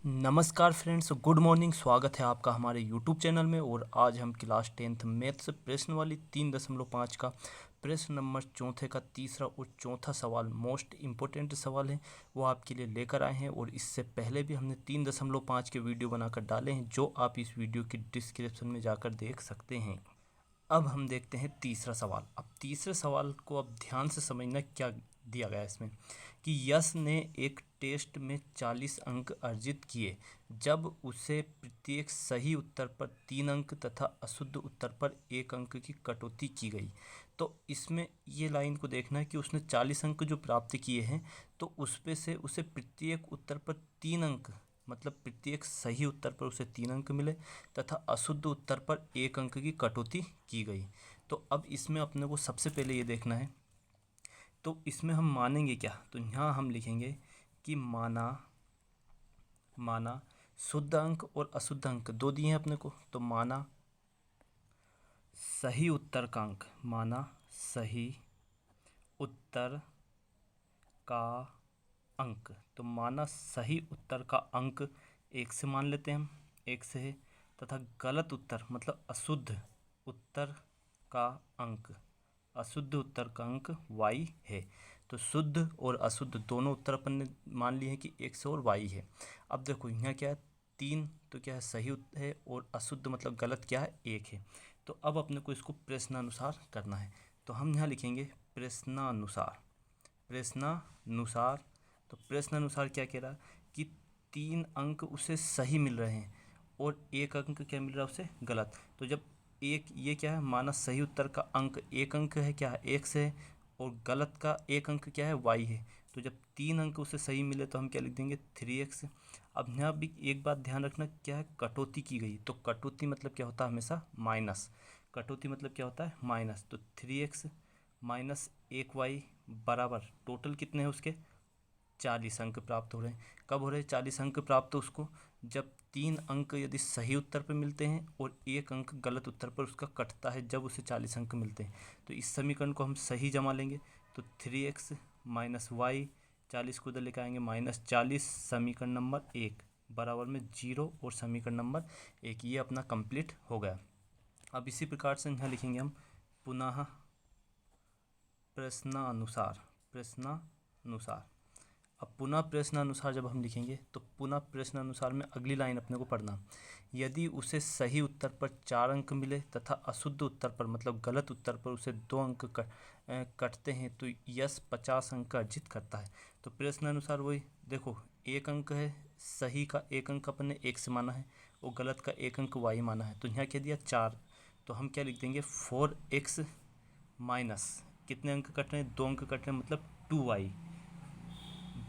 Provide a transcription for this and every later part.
नमस्कार friends, good morning. स्वागत है आपका हमारे यूट्यूब चैनल में। और आज हम क्लास 10th मैथ से प्रश्न वाली 3.5 का प्रश्न नंबर चौथे का तीसरा और चौथा सवाल, मोस्ट इम्पोर्टेंट सवाल है, वो आपके लिए लेकर आए हैं। और इससे पहले भी हमने 3.5 के वीडियो बनाकर डाले हैं, जो आप इस वीडियो की डिस्क्रिप्शन में जाकर देख सकते हैं। अब हम देखते हैं तीसरा सवाल। अब तीसरे सवाल को अब ध्यान से समझना क्या दिया गया है इसमें, कि यश ने एक टेस्ट में 40 अंक अर्जित किए जब उसे प्रत्येक सही उत्तर पर 3 अंक तथा अशुद्ध उत्तर पर 1 अंक की कटौती की गई। तो इसमें ये लाइन को देखना है कि उसने 40 अंक जो प्राप्त किए हैं, तो उस पे से उसे प्रत्येक उत्तर पर 3 अंक, मतलब प्रत्येक सही उत्तर पर उसे 3 अंक मिले तथा अशुद्ध उत्तर पर 1 अंक की कटौती की गई। तो अब इसमें अपने को सबसे पहले ये देखना है, तो इसमें हम मानेंगे क्या। तो यहाँ हम लिखेंगे कि माना शुद्ध अंक और अशुद्ध अंक दो दिए हैं अपने को। तो माना सही उत्तर का अंक, माना सही उत्तर का अंक, तो माना सही उत्तर का अंक 1 से मान लेते हैं हम, 1 से है। तथा गलत उत्तर मतलब अशुद्ध उत्तर का अंक, अशुद्ध उत्तर का अंक y है। तो शुद्ध और अशुद्ध दोनों उत्तर अपन ने मान लिए हैं कि x और y है। अब देखो यहाँ क्या है, 3 तो क्या है सही उत्तर है, और अशुद्ध मतलब गलत क्या है 1 है। तो अब अपने को इसको प्रश्नानुसार करना है। तो हम यहाँ लिखेंगे प्रश्नानुसार, प्रश्नानुसार। तो प्रश्नानुसार क्या कह रहा है कि 3 अंक उसे सही मिल रहे हैं और 1 अंक क्या मिल रहा है उसे गलत। तो जब एक ये क्या है, माना सही उत्तर का अंक 1 अंक है, क्या है x है, और गलत का 1 अंक क्या है y है। तो जब 3 अंक उसे सही मिले तो हम क्या लिख देंगे 3x। अब यहाँ भी एक बात ध्यान रखना, क्या है कटौती की गई। तो कटौती मतलब क्या होता है हमेशा माइनस, कटौती मतलब क्या होता है माइनस। तो 3x माइनस 1y बराबर टोटल कितने हैं उसके 40 अंक प्राप्त हो रहे हैं। कब हो रहे हैं 40 अंक प्राप्त उसको, जब 3 अंक यदि सही उत्तर पर मिलते हैं और 1 अंक गलत उत्तर पर उसका कटता है, जब उसे 40 अंक मिलते हैं। तो इस समीकरण को हम सही जमा लेंगे। तो 3x माइनस वाई, 40 को उधर लेकर आएंगे -40, समीकरण नंबर 1 बराबर में 0 और समीकरण नंबर 1, ये अपना कंप्लीट हो गया। अब इसी प्रकार से यहाँ लिखेंगे हम पुनः प्रश्नानुसार, प्रश्नानुसार। अब पुनः प्रश्नानुसार जब हम लिखेंगे तो पुनः प्रश्नानुसार में अगली लाइन अपने को पढ़ना, यदि उसे सही उत्तर पर 4 अंक मिले तथा अशुद्ध उत्तर पर मतलब गलत उत्तर पर उसे 2 अंक कटते हैं तो यश 50 अंक अर्जित करता है। तो प्रश्नानुसार वही देखो, 1 अंक है सही का, 1 अंक अपन ने 1 से माना है, और गलत का 1 अंक y माना है। तो यहाँ क्या दिया 4, तो हम क्या लिख देंगे 4x माइनस कितने अंक कट रहे हैं 2 अंक कट रहे हैं मतलब 2y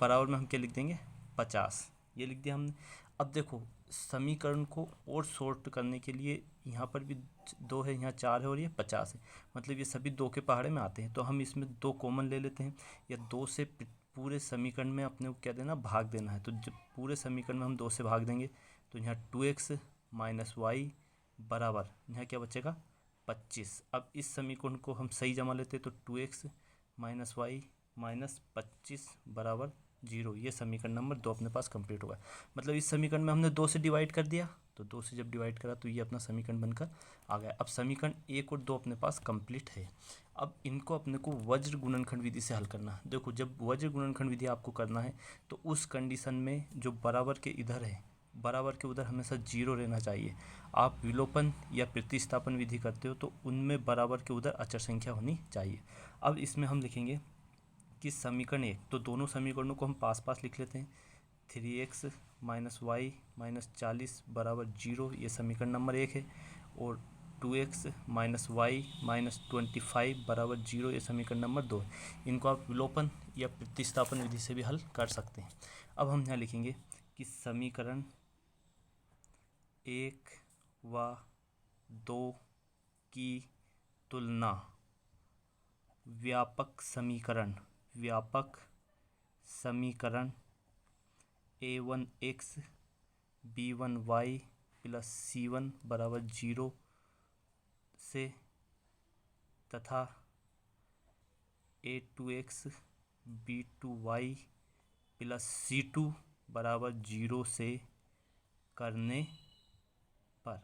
बराबर में हम क्या लिख देंगे 50, ये लिख दिया हमने। अब देखो समीकरण को और शॉर्ट करने के लिए यहाँ पर भी 2 है, यहाँ 4 है और ये 50 है, मतलब ये सभी 2 के पहाड़े में आते हैं। तो हम इसमें 2 कॉमन ले लेते हैं, या 2 से पूरे समीकरण में अपने को क्या देना भाग देना है। तो जब पूरे समीकरण में हम 2 से भाग देंगे तो यहाँ 2x माइनस वाई बराबर यहाँ क्या बचेगा 25। अब इस समीकरण को हम सही जमा लेते हैं, तो 2x माइनस वाई माइनस 25 बराबर 0, ये समीकरण नंबर 2 अपने पास कंप्लीट होगा। मतलब इस समीकरण में हमने 2 से डिवाइड कर दिया, तो 2 से जब डिवाइड करा तो ये अपना समीकरण बनकर आ गया। अब समीकरण 1 और 2 अपने पास कंप्लीट है। अब इनको अपने को वज्र गुणनखंड विधि से हल करना है। देखो जब वज्र गुणनखंड विधि आपको करना है तो उस कंडीशन में जो बराबर के इधर है, बराबर के उधर हमेशा 0 रहना चाहिए। आप विलोपन या प्रतिस्थापन विधि करते हो तो उनमें बराबर के उधर अचर संख्या होनी चाहिए। अब इसमें हम लिखेंगे कि समीकरण 1, तो दोनों समीकरणों को हम पास पास लिख लेते हैं। 3x माइनस वाई माइनस 40 बराबर 0, ये समीकरण नंबर 1 है। और 2x माइनस वाई माइनस 25 बराबर 0, ये समीकरण नंबर 2 है। इनको आप विलोपन या प्रतिस्थापन विधि से भी हल कर सकते हैं। अब हम यहाँ लिखेंगे कि समीकरण 1 व 2 की तुलना व्यापक समीकरण, व्यापक समीकरण a1x b1y प्लस c1 बराबर 0 से तथा a2x b2y प्लस c2 बराबर 0 से करने पर।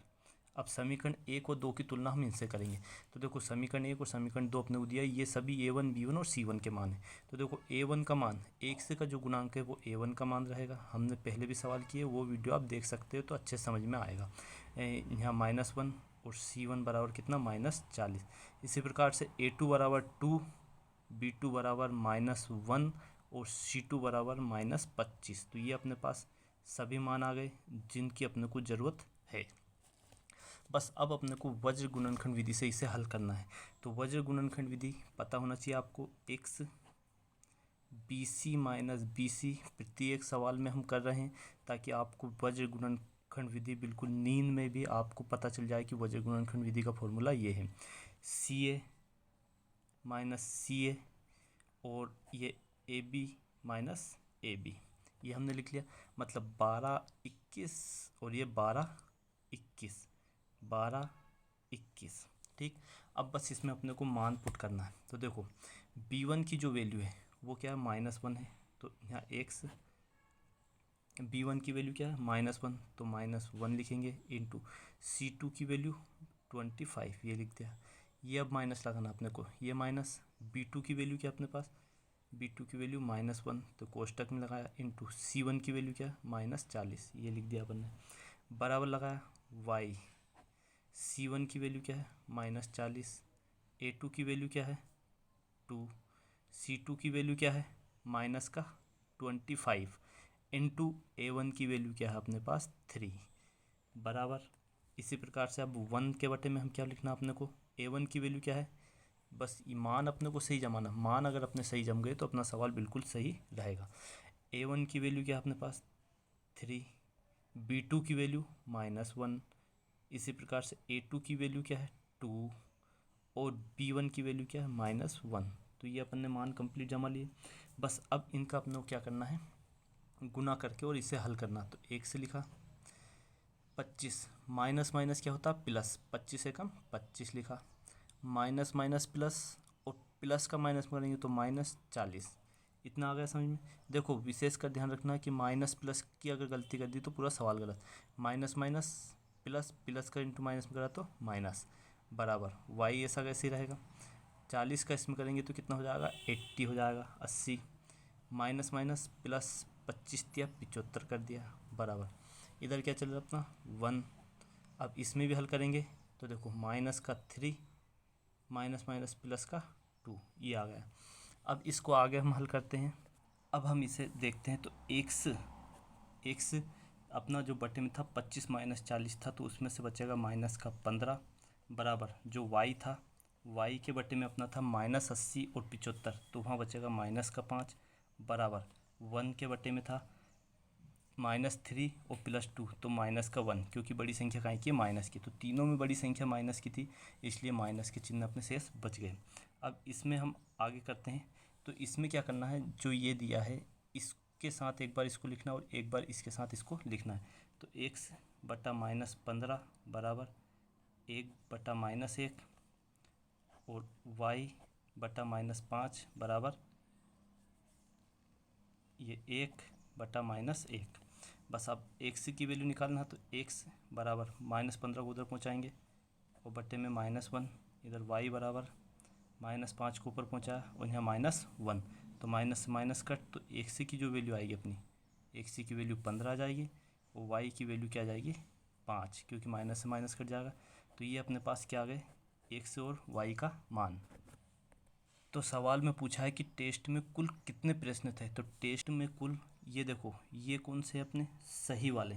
अब समीकरण 1 और 2 की तुलना हम इनसे करेंगे। तो देखो समीकरण 1 और समीकरण 2 अपने को दिया, ये सभी a1 b1 और c1 के मान है। तो देखो a1 का मान 1 से का जो गुणांक है वो a1 का मान रहेगा। हमने पहले भी सवाल किए, वो वीडियो आप देख सकते हो तो अच्छे समझ में आएगा। यहाँ -1 और c1 बराबर कितना -40। इसी प्रकार से a2 बराबर 2, b2 बराबर -1 और c2 बराबर -25। तो ये अपने पास सभी मान आ गए जिनकी अपने को ज़रूरत है। बस अब अपने को वज्र गुणनखंड विधि से इसे हल करना है। तो वज्र गुणनखंड विधि पता होना चाहिए आपको। x BC माइनस BC प्रत्येक सवाल में हम कर रहे हैं ताकि आपको वज्र गुणनखंड विधि बिल्कुल नींद में भी आपको पता चल जाए कि वज्र गुणनखंड विधि का फॉर्मूला ये है, CA माइनस CA और ये AB माइनस AB। ये हमने लिख लिया, मतलब 12 21 और ये 12 21 12 21। ठीक, अब बस इसमें अपने को मान पुट करना है। तो देखो b1 की जो वैल्यू है वो क्या है -1 है, तो यहाँ x b1 की वैल्यू क्या है -1, तो -1 लिखेंगे इंटू c2 की वैल्यू 25, ये लिख दिया। ये अब माइनस लगाना अपने को, ये माइनस b2 की वैल्यू क्या है अपने पास, b2 की वैल्यू -1, तो कोष्टक में लगाया इंटू c1 की वैल्यू क्या है -40, ये लिख दिया अपन ने। बराबर लगाया y, c1 की वैल्यू क्या है -40, a2 की वैल्यू क्या है 2, c2 की वैल्यू क्या है -25 इंटू a1 की वैल्यू क्या है अपने पास 3, बराबर। इसी प्रकार से अब 1 के बटे में हम क्या लिखना अपने को, a1 की वैल्यू क्या है, बस मान अपने को सही जमाना। मान अगर अपने सही जम गए तो अपना सवाल बिल्कुल सही रहेगा। a1 की वैल्यू क्या है अपने पास 3, b2 की वैल्यू -1, इसी प्रकार से a2 की वैल्यू क्या है 2 और b1 की वैल्यू क्या है -1। तो ये अपन ने मान कंप्लीट जमा लिए। बस अब इनका अपने को क्या करना है, गुना करके और इसे हल करना। तो 1 से लिखा 25, माइनस माइनस क्या होता है प्लस, 25 से कम 25 लिखा, माइनस माइनस प्लस और प्लस का माइनस करेंगे तो -40। इतना आ गया समझ में। देखो विशेष कर ध्यान रखना कि माइनस प्लस की अगर गलती कर दी तो पूरा सवाल गलत। माइनस माइनस प्लस, प्लस का इंटू माइनस में करा तो माइनस, बराबर वाई ऐसा कैसे रहेगा। 40 का इसमें करेंगे तो कितना हो जाएगा 80 हो जाएगा, 80 माइनस माइनस प्लस 25 दिया 75 कर दिया, बराबर। इधर क्या चल रहा अपना 1। अब इसमें भी हल करेंगे तो देखो माइनस का 3 माइनस माइनस प्लस का 2, ये आ गया। अब इसको आगे हम हल करते हैं। अब हम इसे देखते हैं तो x अपना जो बटे में था 25 माइनस 40 था, तो उसमें से बचेगा माइनस का 15, बराबर जो y था, y के बटे में अपना था -80 और 75, तो वहाँ बचेगा माइनस का 5, बराबर 1 के बटे में था -3 और +2, तो माइनस का 1, क्योंकि बड़ी संख्या काहे की माइनस की, तो तीनों में बड़ी संख्या माइनस की थी, इसलिए माइनस के चिन्ह अपने शेष बच गए। अब इसमें हम आगे करते हैं। तो इसमें क्या करना है, जो ये दिया है इसके साथ एक बार इसको लिखना और एक बार इसके साथ इसको लिखना है। तो x बटा -15 बराबर 1 बटा -1 और y बटा -5 बराबर ये 1 बटा -1। बस अब x की वैल्यू निकालना है, तो x बराबर -15 को उधर पहुँचाएंगे और बटे में -1, इधर y बराबर -5 को ऊपर पहुँचाया और यहाँ -1, तो माइनस से माइनस कट, तो x की जो वैल्यू आएगी अपनी, x की वैल्यू 15 आ जाएगी और y की वैल्यू क्या आ जाएगी 5, क्योंकि माइनस से माइनस कट जाएगा। तो ये अपने पास क्या आ गए x और y का मान। तो सवाल में पूछा है कि टेस्ट में कुल कितने प्रश्न थे, तो टेस्ट में कुल, ये देखो ये कौन से अपने सही वाले,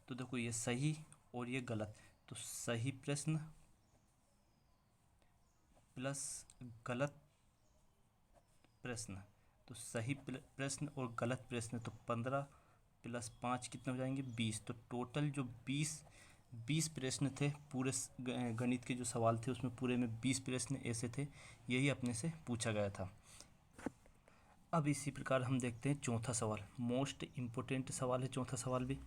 तो देखो ये सही और ये गलत, तो सही प्रश्न प्लस गलत प्रश्न, तो सही प्रश्न और गलत प्रश्न, तो 15 + 5 कितने हो जाएंगे 20। तो टोटल जो 20 प्रश्न थे पूरे गणित के जो सवाल थे उसमें पूरे में 20 प्रश्न ऐसे थे, यही अपने से पूछा गया था। अब इसी प्रकार हम देखते हैं चौथा सवाल, मोस्ट इम्पोर्टेंट सवाल है चौथा सवाल भी।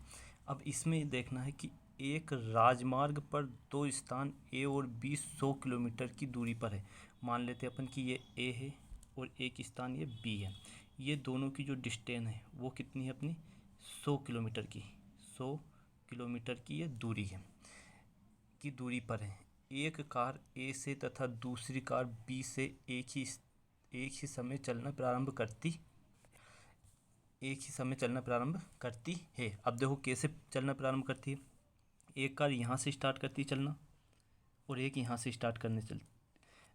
अब इसमें देखना है कि एक राजमार्ग पर दो स्थान ए और बी 100 किलोमीटर की दूरी पर है। मान लेते हैं अपन कि ये ए है और एक स्थान ये बी है। ये दोनों की जो डिस्टेंस है वो कितनी है अपनी 100 किलोमीटर की, 100 किलोमीटर की ये दूरी है, की दूरी पर है। एक कार ए से तथा दूसरी कार बी से एक ही समय चलना प्रारंभ करती है। अब देखो कैसे चलना प्रारंभ करती है। एक कार यहाँ से स्टार्ट करती है चलना और एक यहाँ से स्टार्ट करने चलती,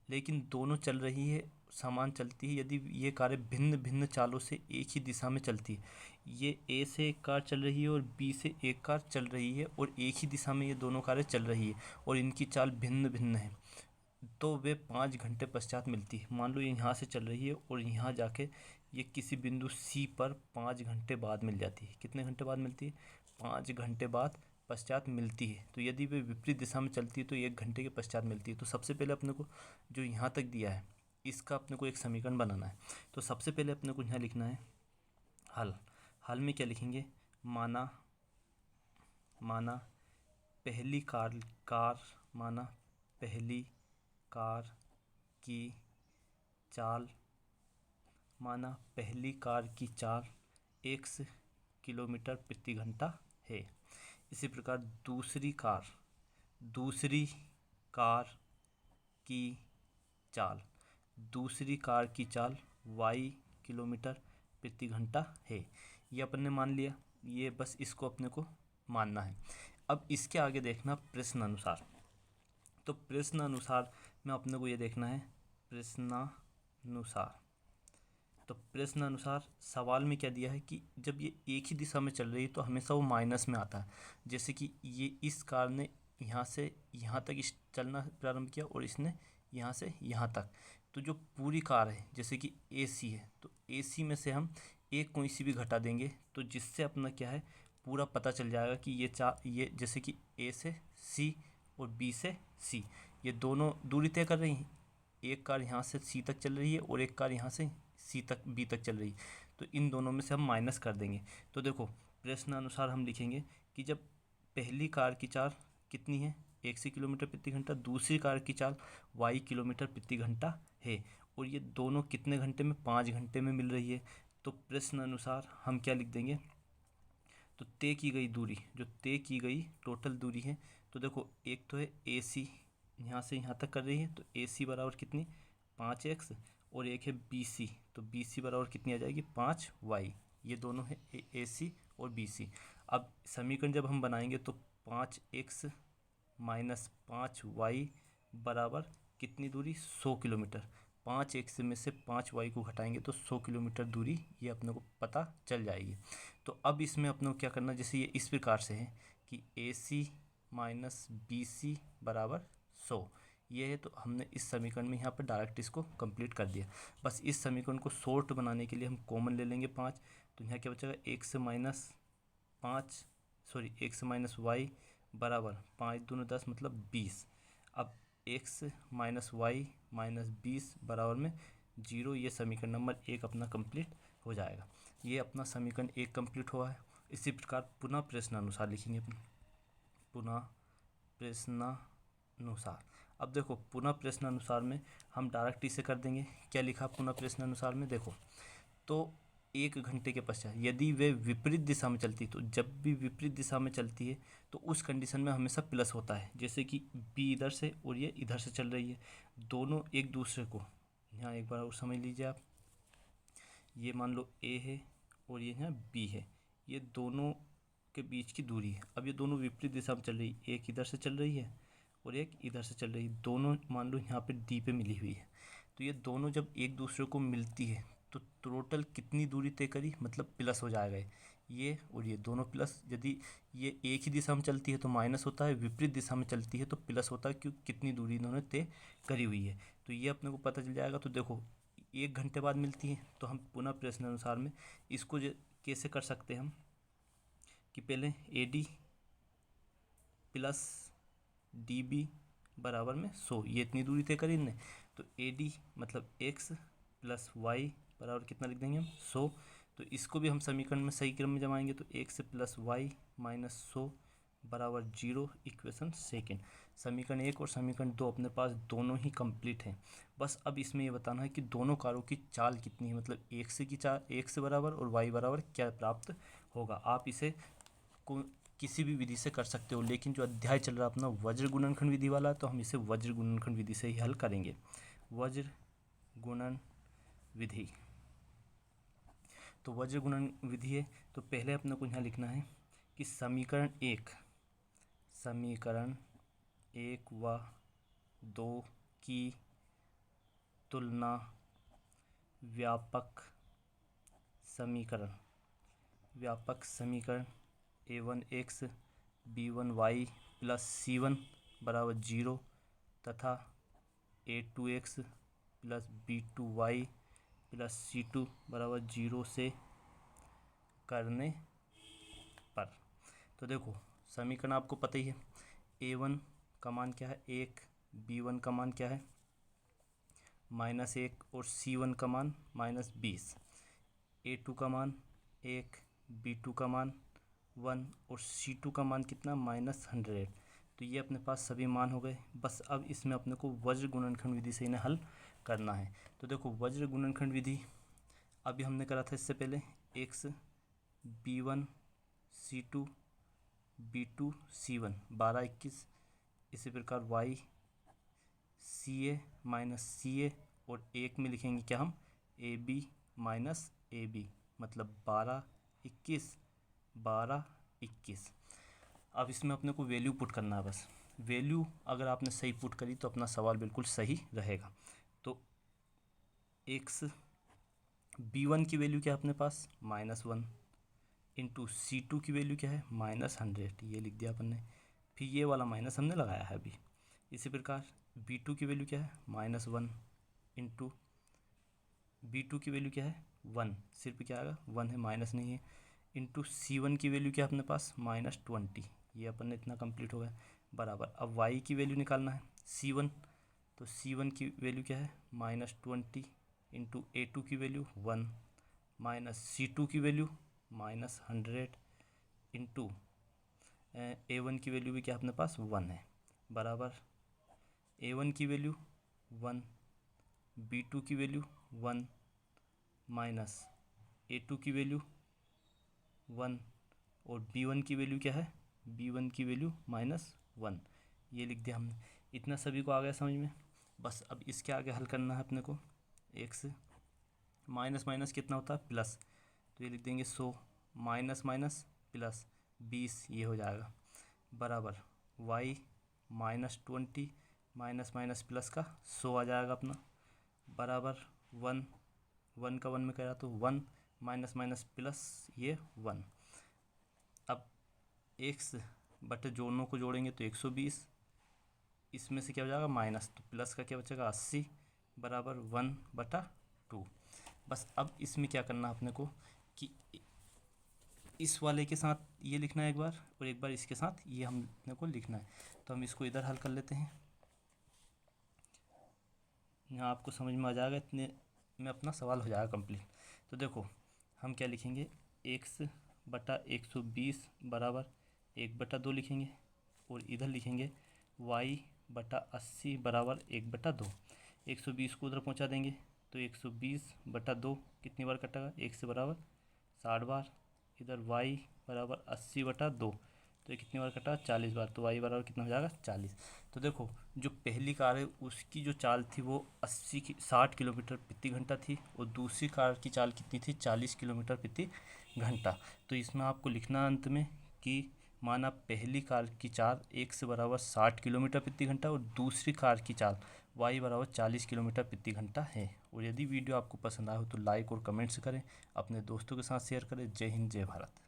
लेकिन दोनों चल रही है, समान चलती है यदि ये कारें भिन्न भिन्न चालों से एक ही दिशा में चलती है। ये ए से एक कार चल रही है और बी से एक कार चल रही है और एक ही दिशा में ये दोनों कारें चल रही है और इनकी चाल भिन्न भिन्न है, तो वे 5 घंटे पश्चात मिलती है। मान लो ये यहाँ से चल रही है और यहाँ जाके ये किसी बिंदु सी पर 5 घंटे बाद मिल जाती है। कितने घंटे बाद मिलती है? 5 घंटे बाद पश्चात मिलती है। तो यदि वे विपरीत दिशा में चलती है तो 1 घंटे के पश्चात मिलती है। तो सबसे पहले अपने को जो यहाँ तक दिया है इसका अपने को एक समीकरण बनाना है। तो सबसे पहले अपने को यहाँ लिखना है हल। हल में क्या लिखेंगे? माना पहली कार की चाल x किलोमीटर प्रति घंटा है। इसी प्रकार दूसरी कार की चाल y किलोमीटर प्रति घंटा है। ये अपन ने मान लिया, ये बस इसको अपने को मानना है। अब इसके आगे देखना प्रश्न अनुसार। तो प्रश्न अनुसार में अपने को ये देखना है प्रश्न अनुसार सवाल में क्या दिया है कि जब ये एक ही दिशा में चल रही है तो हमेशा वो माइनस में आता है। जैसे कि ये इस कार ने यहाँ से यहाँ तक चलना प्रारंभ किया और इसने यहाँ से यहाँ तक। तो जो पूरी कार है जैसे कि AC है तो AC में से हम एक कोई सी भी घटा देंगे तो जिससे अपना क्या है पूरा पता चल जाएगा कि ये जैसे कि A से C और B से C ये दोनों दूरी तय कर रही हैं। एक कार यहाँ से C तक चल रही है और एक कार यहाँ से B तक चल रही है, तो इन दोनों में से हम माइनस कर देंगे। तो देखो प्रश्न अनुसार हम लिखेंगे कि जब पहली कार की चाल कितनी है 100 किलोमीटर प्रति घंटा, दूसरी कार की चाल y किलोमीटर प्रति घंटा है और ये दोनों कितने घंटे में? 5 घंटे में मिल रही है। तो प्रश्न अनुसार हम क्या लिख देंगे? तो तय की गई दूरी, जो तय की गई टोटल दूरी है, तो देखो एक तो है AC यहाँ से यहाँ तक कर रही है तो AC बराबर कितनी? 5x और एक है BC तो BC बराबर कितनी आ जाएगी? 5y। ये दोनों है AC और BC। अब समीकरण जब हम बनाएंगे तो 5x माइनस 5y बराबर कितनी दूरी? 100 किलोमीटर। 5x में से 5y को घटाएंगे तो 100 किलोमीटर दूरी ये अपने को पता चल जाएगी। तो अब इसमें अपने को क्या करना, जैसे ये इस प्रकार से है कि AC माइनस BC बराबर 100 ये है, तो हमने इस समीकरण में यहाँ पर डायरेक्ट इसको कंप्लीट कर दिया। बस इस समीकरण को शॉर्ट बनाने के लिए हम कॉमन ले लेंगे 5, तो यहाँ क्या बचेगा? x माइनस y बराबर 5 दूनी 10 मतलब 20। अब x माइनस वाई माइनस 20 बराबर में 0। ये समीकरण नंबर 1 अपना कंप्लीट हो जाएगा। ये अपना समीकरण 1 कंप्लीट हुआ है। इसी प्रकार पुनः प्रश्नानुसार लिखेंगे अपन। पुनः प्रश्नानुसार, अब देखो पुनः प्रश्नानुसार में हम डायरेक्ट इसे कर देंगे। क्या लिखा पुनः प्रश्नानुसार में? देखो तो 1 घंटे के पश्चात यदि वे विपरीत दिशा में चलती, तो जब भी विपरीत दिशा में चलती है तो उस कंडीशन में हमेशा प्लस होता है। जैसे कि B इधर से और ये इधर से चल रही है, दोनों एक दूसरे को, यहाँ एक बार और समझ लीजिए आप, ये मान लो A है और ये यहाँ B है, ये दोनों के बीच की दूरी है। अब ये दोनों विपरीत दिशा में चल रही है, एक इधर से चल रही है और एक इधर से चल रही है, दोनों मान लो यहाँ पे D पे मिली हुई है। तो ये दोनों जब एक दूसरे को मिलती है तो टोटल कितनी दूरी तय करी, मतलब प्लस हो जाएगा ये और ये दोनों प्लस। यदि ये एक ही दिशा में चलती है तो माइनस होता है, विपरीत दिशा में चलती है तो प्लस होता है, क्योंकि कितनी दूरी इन्होंने तय करी हुई है। तो ये अपने को पता चल जाएगा। तो देखो 1 घंटे बाद मिलती है, तो हम पुनः प्रश्न अनुसार में इसको कैसे कर सकते हैं हम कि पहले AD प्लस DB बराबर में 100, ये इतनी दूरी तय करी इनने, तो AD मतलब x प्लस y बराबर कितना लिख देंगे हम? 100। तो इसको भी हम समीकरण में सही क्रम में जमाएंगे तो x प्लस y माइनस 100 बराबर 0। इक्वेशन सेकेंड, समीकरण 1 और समीकरण 2 अपने पास दोनों ही कंप्लीट हैं। बस अब इसमें ये बताना है कि दोनों कारों की चाल कितनी है, मतलब x की चाल x बराबर और y बराबर क्या प्राप्त होगा। आप इसे किसी भी विधि से कर सकते हो, लेकिन जो अध्याय चल रहा है अपना वज्र गुणनखंड विधि वाला, तो हम इसे वज्र गुणनखंड विधि से ही हल करेंगे। वज्र गुणन विधि, तो वज्र गुणन विधि है, तो पहले अपने को यहाँ लिखना है कि समीकरण एक व दो की तुलना व्यापक समीकरण a1x b1y प्लस c1 बराबर 0 तथा a2x plus b2y plus c2 बराबर 0 से करने पर। तो देखो समीकरण आपको पता ही है, a1 का मान क्या है 1, b1 का मान क्या है -1 और c1 का मान -20, a2 का मान 1, b2 का मान 1 और c2 का मान कितना -100। तो ये अपने पास सभी मान हो गए। बस अब इसमें अपने को वज्र गुणनखंड विधि से इन्हें हल करना है। तो देखो वज्र गुणनखंड विधि अभी हमने करा था इससे पहले, x b1 c2 b2 c1 12 21, इसी प्रकार y ca माइनस ca और एक में लिखेंगे क्या हम ab माइनस ab, मतलब 12 21। अब इसमें अपने को वैल्यू पुट करना है। बस वैल्यू अगर आपने सही पुट करी तो अपना सवाल बिल्कुल सही रहेगा। तो x b1 की वैल्यू क्या है अपने पास -1 इंटू c2 की वैल्यू क्या है -100, ये लिख दिया अपन ने, फिर ये वाला माइनस हमने लगाया है अभी। इसी प्रकार b2 की वैल्यू क्या है -1 इंटू b2 की वैल्यू क्या है 1, सिर्फ क्या आएगा 1 है, माइनस नहीं है, इंटू c1 की वैल्यू क्या है अपने पास -20, ये अपन ने इतना कंप्लीट हो गया बराबर। अब y की वैल्यू निकालना है c1, तो c1 की वैल्यू क्या है -20 इंटू a2 की वैल्यू 1 माइनस c2 की वैल्यू -100 इंटू a1 की वैल्यू भी क्या अपने पास 1 है बराबर a1 की वैल्यू 1, b2 की वैल्यू 1 माइनस a2 की वैल्यू 1 और b1 की वैल्यू क्या है b1 की वैल्यू -1, ये लिख दिया हमने। इतना सभी को आ गया समझ में। बस अब इसके आगे हल करना है अपने को। x माइनस माइनस कितना होता है प्लस, तो ये लिख देंगे 100 माइनस माइनस प्लस 20, ये हो जाएगा बराबर y -20 माइनस माइनस प्लस का 100 आ जाएगा अपना बराबर 1 का 1 में करा तो 1 माइनस माइनस प्लस ये 1। अब x बटे दोनों को जोड़ेंगे तो 120, इसमें से क्या हो जाएगा माइनस, तो प्लस का क्या बचेगा 80 बराबर 1/2। बस अब इसमें क्या करना है अपने को कि इस वाले के साथ ये लिखना है एक बार और एक बार इसके साथ ये हम अपने को लिखना है। तो हम इसको इधर हल कर लेते हैं, यहाँ आपको समझ में आ जाएगा, इतने में अपना सवाल हो जाएगा कंप्लीट। तो देखो हम क्या लिखेंगे x बटा 120 बराबर 1/2 लिखेंगे और इधर लिखेंगे y बटा 80 बराबर 1/2। 120 को उधर पहुँचा देंगे तो 120/2 कितनी बार कटेगा 1 से बराबर 60 बार, इधर y बराबर 80/2 तो ये कितनी बार कटा 40 बार, तो y बराबर कितना हो जाएगा 40। तो देखो जो पहली कार है उसकी जो चाल थी वो 60 किलोमीटर प्रति घंटा थी और दूसरी कार की चाल कितनी थी 40 किलोमीटर प्रति घंटा। तो इसमें आपको लिखना अंत में कि माना पहली कार की चाल x बराबर 60 किलोमीटर प्रति घंटा और दूसरी कार की चाल y बराबर 40 किलोमीटर प्रति घंटा है। और यदि वीडियो आपको पसंद आए हो तो लाइक और कमेंट्स करें, अपने दोस्तों के साथ शेयर करें। जय हिंद जय भारत।